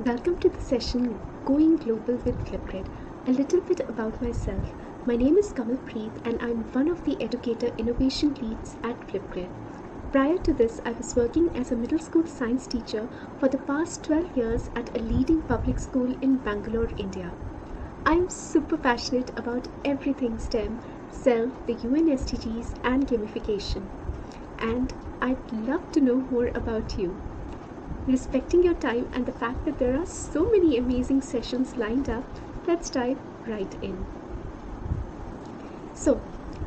Welcome to the session Going Global with Flipgrid. A little bit about myself. My name is Kamal Preet and I'm one of the Educator Innovation Leads at Flipgrid. Prior to this, I was working as a middle school science teacher for the past 12 years at a leading public school in Bangalore, India. I am super passionate about everything STEM, self, the UN SDGs and gamification. And I'd love to know more about you. Respecting your time and the fact that there are so many amazing sessions lined up, let's dive right in. So,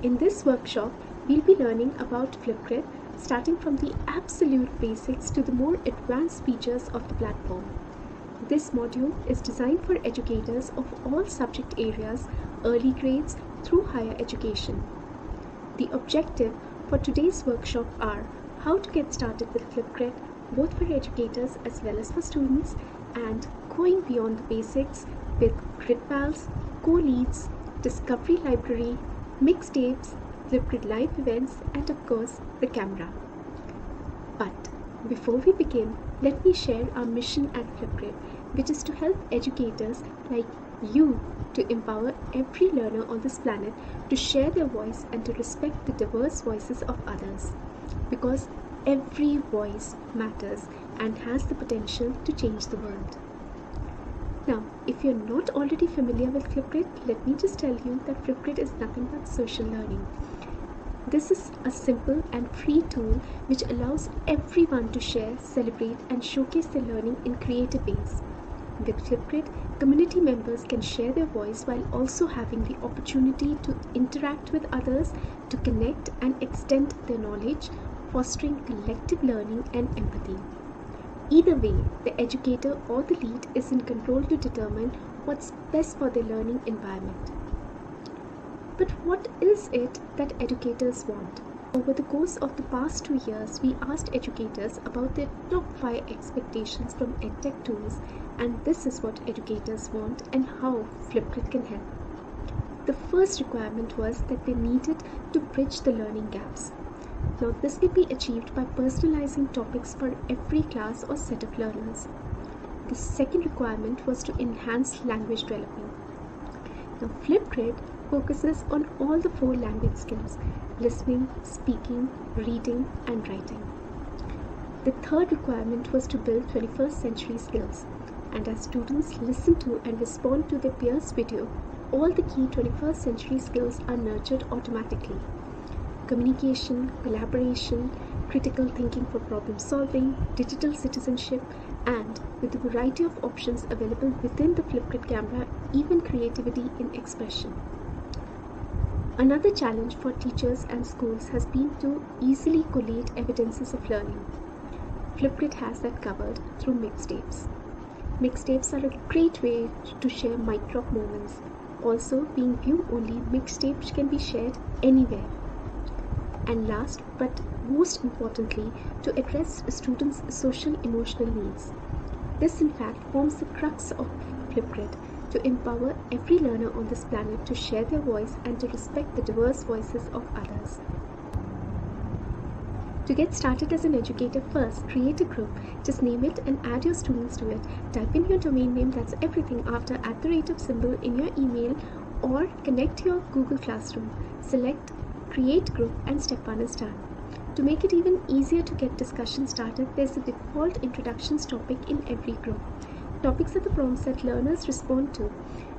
in this workshop, we'll be learning about Flipgrid, starting from the absolute basics to the more advanced features of the platform. This module is designed for educators of all subject areas, early grades through higher education. The objective for today's workshop are how to get started with Flipgrid, both for educators as well as for students, and going beyond the basics with grid pals, co-leads, discovery library, mixtapes, Flipgrid live events, and of course the camera. But before we begin, let me share our mission at Flipgrid, which is to help educators like you to empower every learner on this planet to share their voice and to respect the diverse voices of others. Because every voice matters and has the potential to change the world. Now, if you're not already familiar with Flipgrid, let me just tell you that Flipgrid is nothing but social learning. This is a simple and free tool which allows everyone to share, celebrate, and showcase their learning in creative ways. With Flipgrid, community members can share their voice while also having the opportunity to interact with others, to connect and extend their knowledge, fostering collective learning and empathy. Either way, the educator or the lead is in control to determine what's best for their learning environment. But what is it that educators want? Over the course of the past 2 years, we asked educators about their top 5 expectations from EdTech tools, and this is what educators want and how Flipgrid can help. The first requirement was that they needed to bridge the learning gaps. Now, this can be achieved by personalizing topics for every class or set of learners. The second requirement was to enhance language development. Now, Flipgrid focuses on all the 4 language skills: listening, speaking, reading, and writing. The third requirement was to build 21st century skills. And as students listen to and respond to their peers' video, all the key 21st century skills are nurtured automatically. Communication, collaboration, critical thinking for problem solving, digital citizenship, and with a variety of options available within the Flipgrid camera, even creativity in expression. Another challenge for teachers and schools has been to easily collate evidences of learning. Flipgrid has that covered through mixtapes. Mixtapes are a great way to share mic drop moments. Also, being view only, mixtapes can be shared anywhere. And last but most importantly, to address students' social emotional needs. This in fact forms the crux of Flipgrid, to empower every learner on this planet to share their voice and to respect the diverse voices of others. To get started as an educator, first create a group, just name it and add your students to it. Type in your domain name, that's everything, after @ symbol in your email, or connect to your Google Classroom. Select Create Group and step 1 is done. To make it even easier to get discussion started, there's a default introductions topic in every group. Topics are the prompts that learners respond to.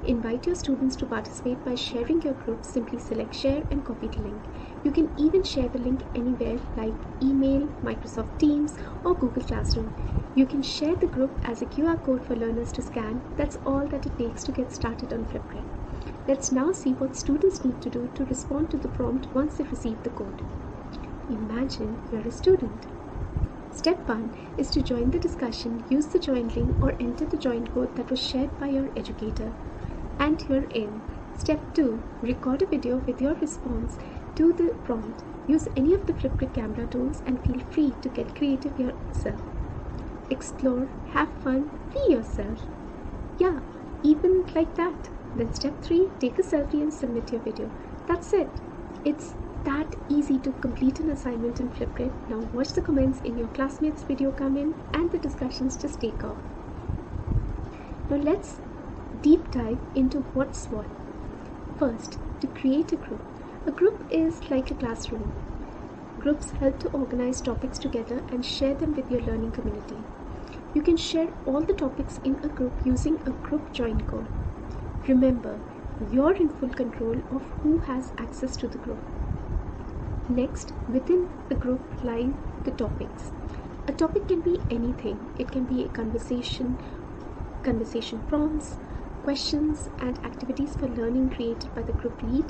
Invite your students to participate by sharing your group. Simply select Share and copy the link. You can even share the link anywhere like email, Microsoft Teams, or Google Classroom. You can share the group as a QR code for learners to scan. That's all that it takes to get started on Flipgrid. Let's now see what students need to do to respond to the prompt once they receive the code. Imagine you're a student. Step 1 is to join the discussion. Use the join link or enter the join code that was shared by your educator. And you're in. Step 2, record a video with your response to the prompt. Use any of the Flipgrid camera tools and feel free to get creative yourself. Explore, have fun, be yourself. Yeah, even like that. Then step 3, take a selfie and submit your video. That's it. It's that easy to complete an assignment in Flipgrid. Now watch the comments in your classmates' video come in and the discussions just take off. Now let's deep dive into what's what. First, to create a group. A group is like a classroom. Groups help to organize topics together and share them with your learning community. You can share all the topics in a group using a group join code. Remember, you're in full control of who has access to the group. Next, within the group lie the topics. A topic can be anything. It can be a conversation prompts, questions and activities for learning created by the group lead.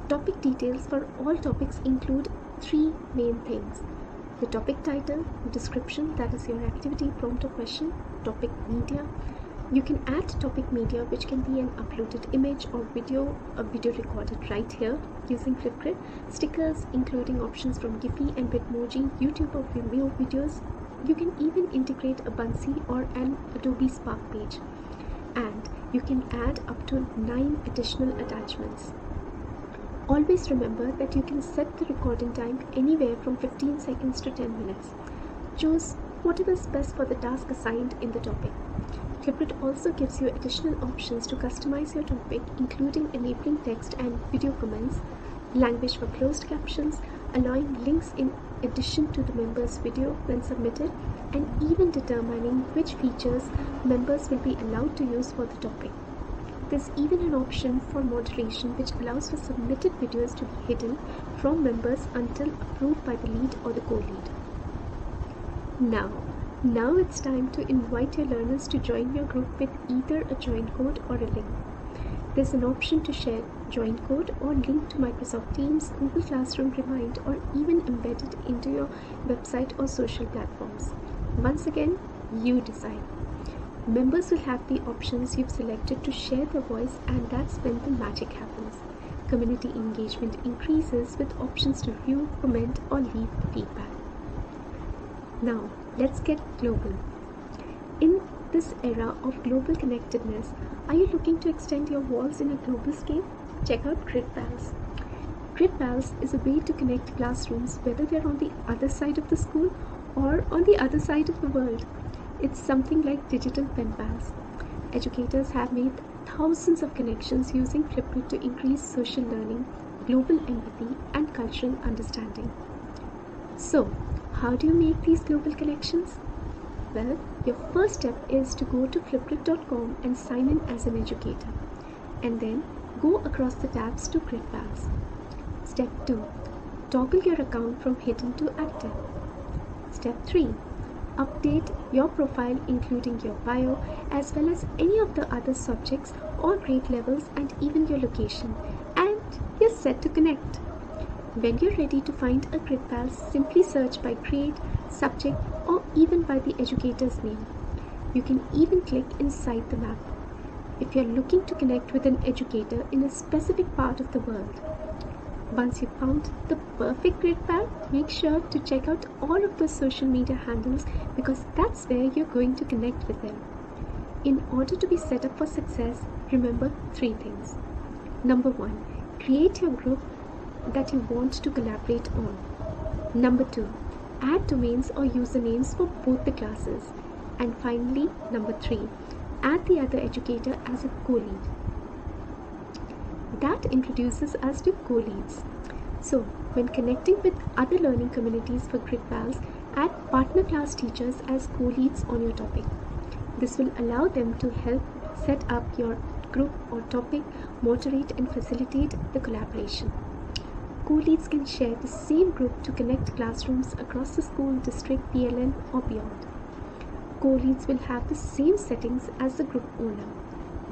Topic details for all topics include three main things: the topic title, description, that is your activity, prompt or question, topic media. You can add topic media, which can be an uploaded image or video, a video recorded right here using Flipgrid, stickers including options from Giphy and Bitmoji, YouTube or Vimeo videos. You can even integrate a Bunsy or an Adobe Spark page, and you can add up to 9 additional attachments. Always remember that you can set the recording time anywhere from 15 seconds to 10 minutes. Choose whatever is best for the task assigned in the topic. Flipgrid also gives you additional options to customize your topic, including enabling text and video comments, language for closed captions, allowing links in addition to the member's video when submitted, and even determining which features members will be allowed to use for the topic. There's even an option for moderation, which allows for submitted videos to be hidden from members until approved by the lead or the co-lead. Now it's time to invite your learners to join your group with either a join code or a link. There's an option to share join code or link to Microsoft Teams, Google Classroom Remind, or even embed it into your website or social platforms. Once again, you decide. Members will have the options you've selected to share their voice, and that's when the magic happens. Community engagement increases with options to view, comment, or leave feedback. Now, let's get global. In this era of global connectedness, are you looking to extend your walls in a global scale? Check out GridPals. GridPals is a way to connect classrooms, whether they're on the other side of the school or on the other side of the world. It's something like digital pen pals. Educators have made thousands of connections using Flipgrid to increase social learning, global empathy, and cultural understanding. So, how do you make these global connections? Well, your first step is to go to flipgrid.com and sign in as an educator, and then go across the tabs to GridPals. Step 2. Toggle your account from hidden to active. Step 3. Update your profile including your bio as well as any of the other subjects or grade levels and even your location, and you're set to connect. When you're ready to find a GridPal, simply search by grade, subject, or even by the educator's name. You can even click inside the map if you're looking to connect with an educator in a specific part of the world. Once you've found the perfect GridPal, make sure to check out all of those social media handles, because that's where you're going to connect with them. In order to be set up for success, remember 3 things. Number 1, create your group that you want to collaborate on. Number 2, add domains or usernames for both the classes. And finally, number 3, add the other educator as a co-lead. That introduces us to co-leads. So, when connecting with other learning communities for GridPals, add partner class teachers as co-leads on your topic. This will allow them to help set up your group or topic, moderate and facilitate the collaboration. Co-leads can share the same group to connect classrooms across the school, district, PLN or beyond. Co-leads will have the same settings as the group owner.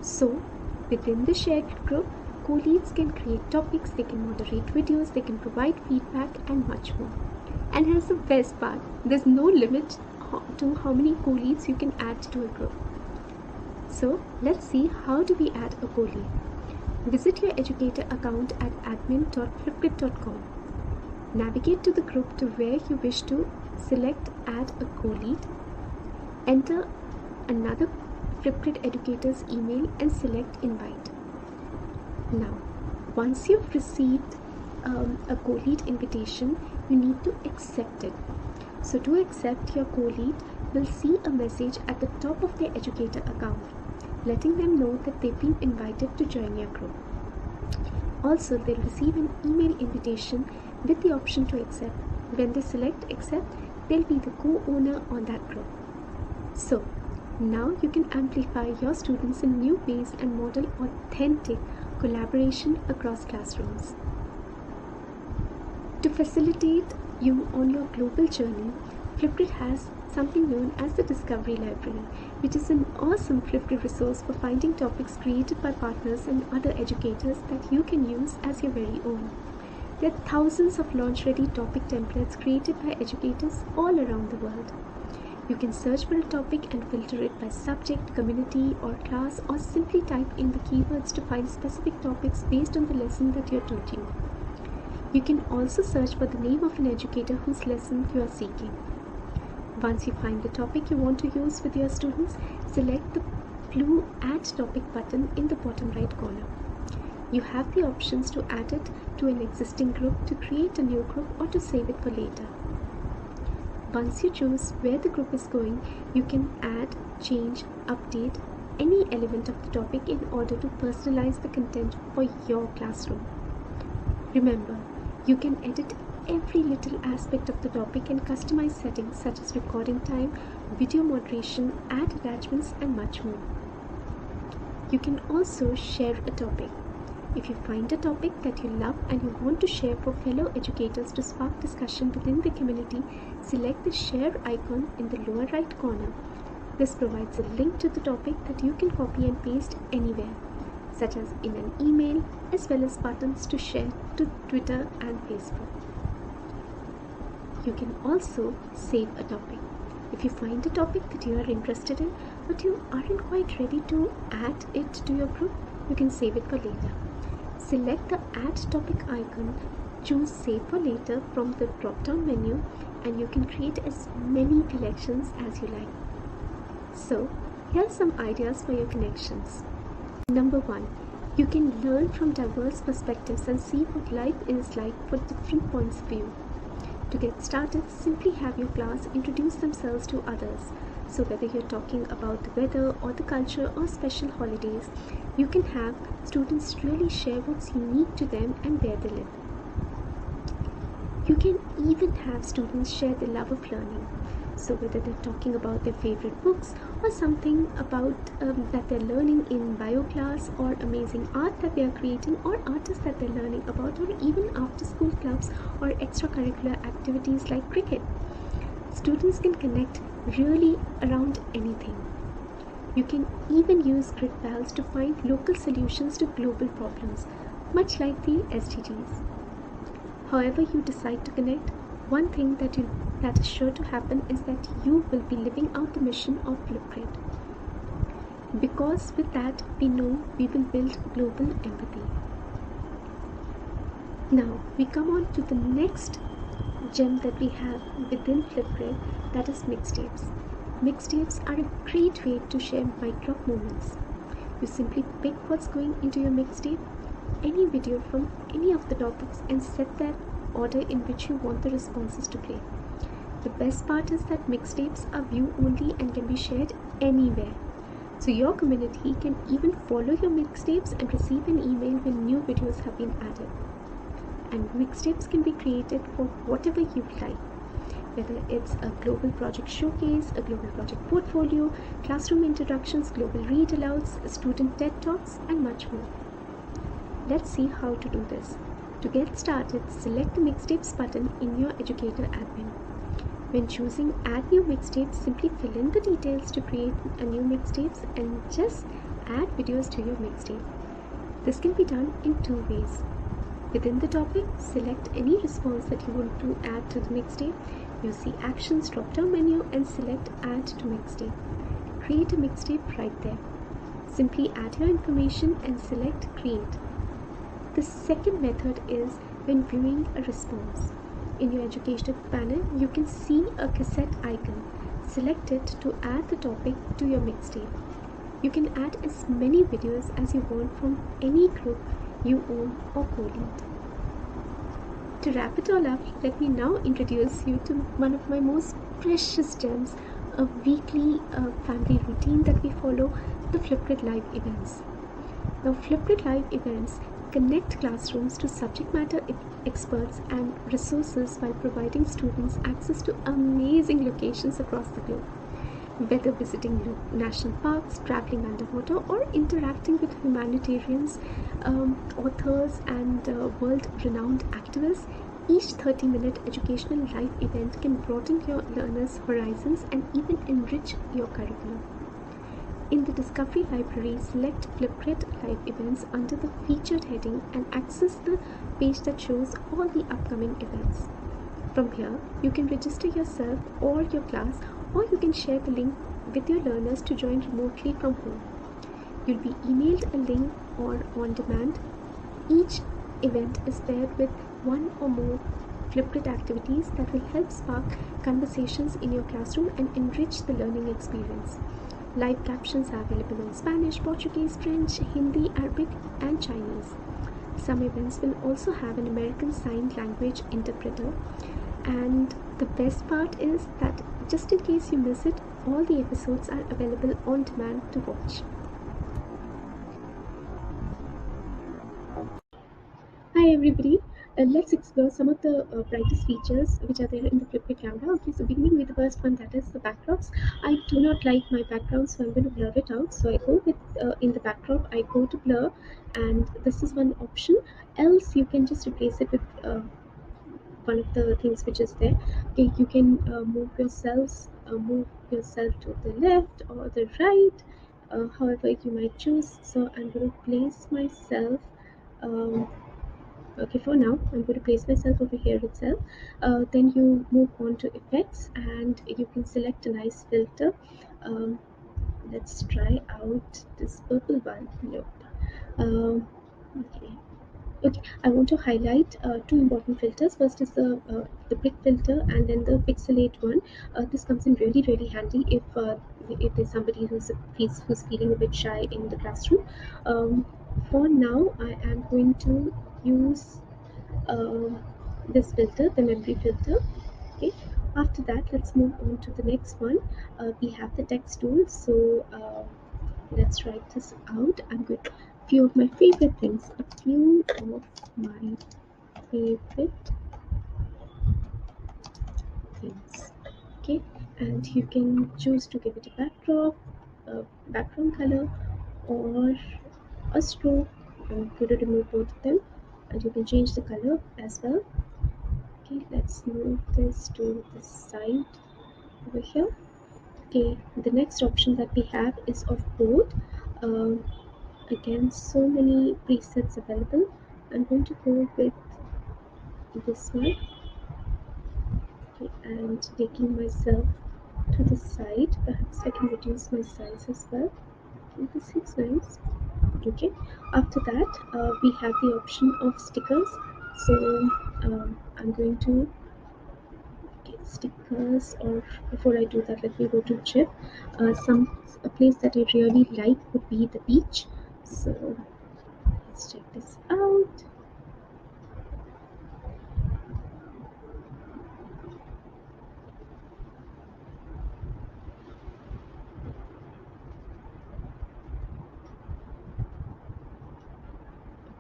So, within the shared group, co-leads can create topics, they can moderate videos, they can provide feedback and much more. And here's the best part, there's no limit to how many co-leads you can add to a group. So, let's see how do we add a co-lead. Visit your educator account at admin.flipgrid.com. Navigate to the group to where you wish to select Add a Co-Lead. Enter another Flipgrid educator's email and select Invite. Now, once you've received a co-lead invitation, you need to accept it. So to accept, your co-lead will see a message at the top of their educator account. letting them know that they've been invited to join your group. Also, they'll receive an email invitation with the option to accept. When they select accept, they'll be the co-owner on that group. So, now you can amplify your students in new ways and model authentic collaboration across classrooms. To facilitate you on your global journey, Flipgrid has something known as the Discovery Library, which is an awesome Flipgrid resource for finding topics created by partners and other educators that you can use as your very own. There are thousands of launch-ready topic templates created by educators all around the world. You can search for a topic and filter it by subject, community, or class, or simply type in the keywords to find specific topics based on the lesson that you're teaching. You can also search for the name of an educator whose lesson you are seeking. Once you find the topic you want to use with your students, select the blue Add Topic button in the bottom right corner. You have the options to add it to an existing group, to create a new group, or to save it for later. Once you choose where the group is going, you can add, change, update any element of the topic in order to personalize the content for your classroom. Remember, you can edit every little aspect of the topic and customize settings such as recording time, video moderation, add attachments, and much more. You can also share a topic. If you find a topic that you love and you want to share for fellow educators to spark discussion within the community, select the share icon in the lower right corner. This provides a link to the topic that you can copy and paste anywhere, such as in an email, as well as buttons to share to Twitter and Facebook. You can also save a topic. If you find a topic that you are interested in, but you aren't quite ready to add it to your group, you can save it for later. Select the Add Topic icon, choose Save for Later from the drop-down menu, and you can create as many collections as you like. So, here are some ideas for your connections. Number 1. You can learn from diverse perspectives and see what life is like for different points of view. To get started, simply have your class introduce themselves to others. So whether you're talking about the weather or the culture or special holidays, you can have students really share what's unique to them and where they live. You can even have students share their love of learning. So whether they're talking about their favorite books or something about that they're learning in bio class, or amazing art that they are creating, or artists that they're learning about, or even after school clubs or extracurricular activities like cricket. Students can connect really around anything. You can even use grid pals to find local solutions to global problems, much like the SDGs. However you decide to connect, one thing that is sure to happen is that you will be living out the mission of Flipgrid. Because with that, we know we will build global empathy. Now, we come on to the next gem that we have within Flipgrid, that is mixtapes. Mixtapes are a great way to share micro moments. You simply pick what's going into your mixtape, any video from any of the topics, and set that order in which you want the responses to play. The best part is that mixtapes are view only and can be shared anywhere. So your community can even follow your mixtapes and receive an email when new videos have been added. And mixtapes can be created for whatever you like, whether it's a global project showcase, a global project portfolio, classroom introductions, global read alouds, student TED Talks, and much more. Let's see how to do this. To get started, select the Mixtapes button in your Educator admin. When choosing Add New Mixtapes, simply fill in the details to create a new mixtapes and just add videos to your mixtape. This can be done in two ways. Within the topic, select any response that you want to add to the mixtape. Use the Actions drop-down menu and select Add to Mixtape. Create a mixtape right there. Simply add your information and select Create. The second method is when viewing a response. In your educational panel, you can see a cassette icon. Select it to add the topic to your mixtape. You can add as many videos as you want from any group you own or co-lead. To wrap it all up, let me now introduce you to one of my most precious gems, a weekly family routine that we follow the Flipgrid Live events. Now, Flipgrid Live events connect classrooms to subject matter experts and resources while providing students access to amazing locations across the globe. Whether visiting national parks, traveling underwater, or interacting with humanitarians, authors, and world renowned activists, each 30-minute educational live event can broaden your learners' horizons and even enrich your curriculum. In the Discovery Library, select Flipgrid Live events under the featured heading and access the page that shows all the upcoming events. From here, you can register yourself or your class, or you can share the link with your learners to join remotely from home. You'll be emailed a link or on demand. Each event is paired with one or more Flipgrid activities that will help spark conversations in your classroom and enrich the learning experience. Live captions are available in Spanish, Portuguese, French, Hindi, Arabic, and Chinese. Some events will also have an American Sign Language interpreter. And the best part is that just in case you miss it, all the episodes are available on demand to watch. Hi everybody, let's explore some of the brightest features which are there in the Flipgrid camera. Okay, so beginning with the first one, that is the backdrops. I do not like my background, so I'm going to blur it out. So I go with, in the backdrop, I go to blur, and this is one option. Else you can just replace it with one of the things which is there. Okay, you can move yourself to the left or the right, however you might choose. So I'm going to place myself, um, okay, for now I'm going to place myself over here itself. Then you move on to effects and you can select a nice filter. um, let's try out this purple one. Nope. Okay. Okay, I want to highlight two important filters. First is the brick filter, and then the pixelate one. This comes in really handy if there's somebody who's feeling a bit shy in the classroom. Um, for now, I am going to use this filter, the memory filter. Okay. After that, let's move on to the next one. We have the text tool. So let's write this out. I'm going to few of my favorite things. A few of my favorite things. Okay, and you can choose to give it a backdrop, a background color, or a stroke. I'm going to remove both of them, and you can change the color as well. Okay, let's move this to the side over here. Okay, the next option that we have is of board. Um, Again, so many presets available. I'm going to go with this one. Okay, and taking myself to the side, perhaps I can reduce my size as well. Okay, this looks nice. Okay, after that we have the option of stickers. So I'm going to get stickers, or before I do that, let me go to chip. A place that I really like would be the beach. So let's check this out.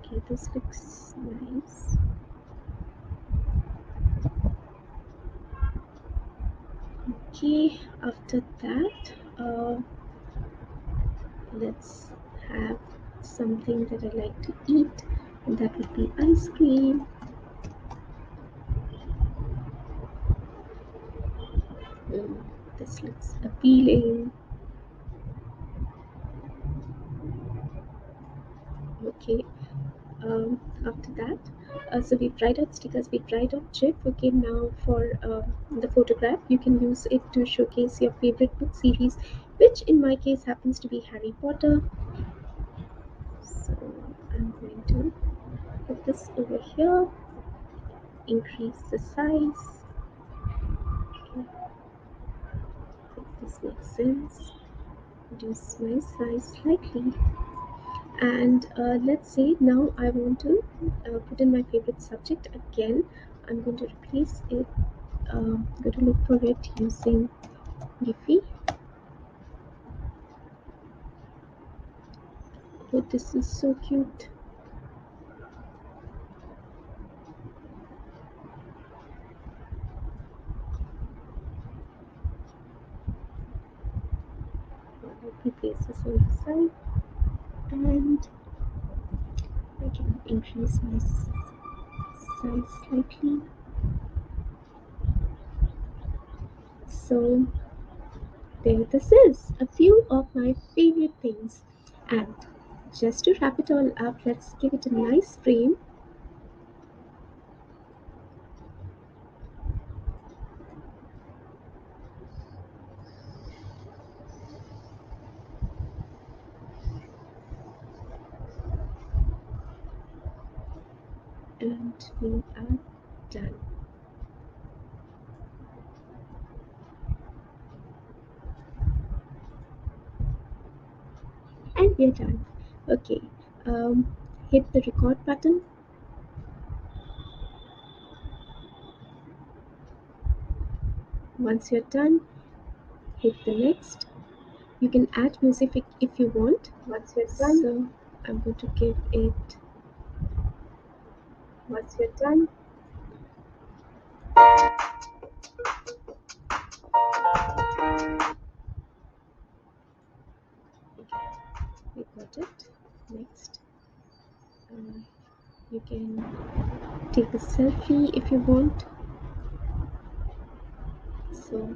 Okay, this looks nice. Okay, after that, let's have something that I like to eat, and that would be ice cream. Mm, this looks appealing. Okay, after that, so we tried out stickers, we tried out chip. Okay, now for the photograph, you can use it to showcase your favorite book series, which in my case happens to be Harry Potter. So I'm going to put this over here, increase the size. Okay, if this makes sense, reduce my size slightly. And let's say now I want to put in my favorite subject again. I'm going to replace it. Going to look for it, using Giphy. Oh, this is so cute. Let me place this on the side, and I can increase my size slightly. So there this is, a few of my favorite things. And just to wrap it all up, let's give it a nice frame. And we are done. And we are done. Okay, hit the record button. Once you're done, hit the next. You can add music if you want. Once you're done, so I'm going to give it. Once you're done, we got it. Next, you can take a selfie if you want. So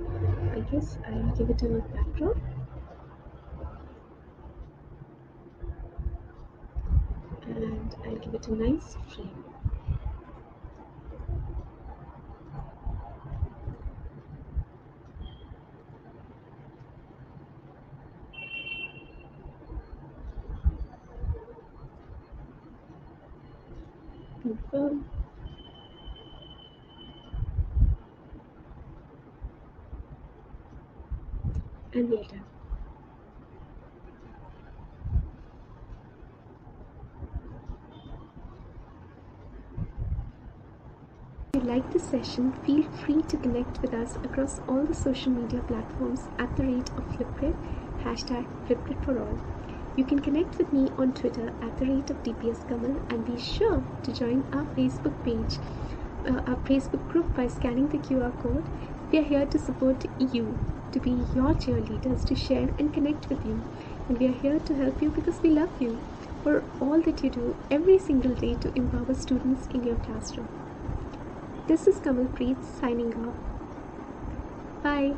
I guess I'll give it a backdrop. And I'll give it a nice frame. Confirm. And we are done. If you like this session, feel free to connect with us across all the social media platforms at the rate of Flipgrid, hashtag Flipgrid for all. You can connect with me on Twitter at the rate of DPS Kamal, and be sure to join our Facebook page, our Facebook group by scanning the QR code. We are here to support you, to be your cheerleaders, to share and connect with you. And we are here to help you because we love you for all that you do every single day to empower students in your classroom. This is Kamal Preet signing off. Bye.